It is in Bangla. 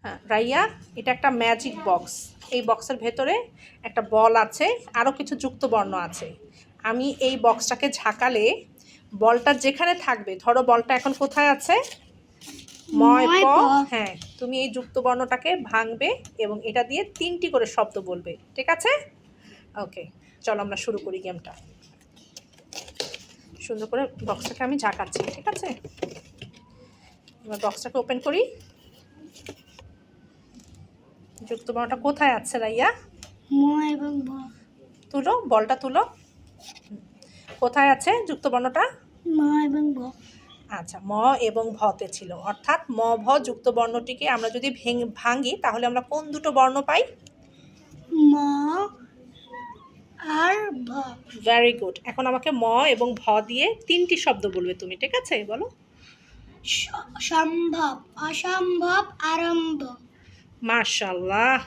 হ্যাঁ রাইয়া, এটা একটা ম্যাজিক বক্স। এই বক্সের ভেতরে একটা বল আছে, আরও কিছু যুক্ত বর্ণ আছে। আমি এই বক্সটাকে ঝাঁকালে বলটা যেখানে থাকবে, ধরো বলটা এখন কোথায় আছে, ময় প, হ্যাঁ তুমি এই যুক্ত বর্ণটাকে ভাঙবে এবং এটা দিয়ে 3টি করে শব্দ বলবে, ঠিক আছে? ওকে, চলো আমরা শুরু করি গেমটা। সুন্দর করে বক্সটাকে আমি ঝাঁকাচ্ছি, ঠিক আছে? এবার বক্সটাকে ওপেন করি। যুক্ত বর্ণটা কোথায় আছে রাইয়া? ম এবং ভ। তুলো, বলটা তুলো। কোথায় আছে যুক্ত বর্ণটা? ম এবং ভ। আচ্ছা, ম এবং ভতে ছিল, অর্থাৎ ম ভ যুক্ত বর্ণটিকে আমরা যদি ভাঙি তাহলে আমরা কোন দুটো বর্ণ পাই? ম আর ভ। Very good. এখন আমাকে ম এবং ভ দিয়ে 3টি শব্দ বলবে তুমি, ঠিক আছে? বলো। সম্ভব, অসম্ভব, আরম্ভ। মাশাআল্লাহ,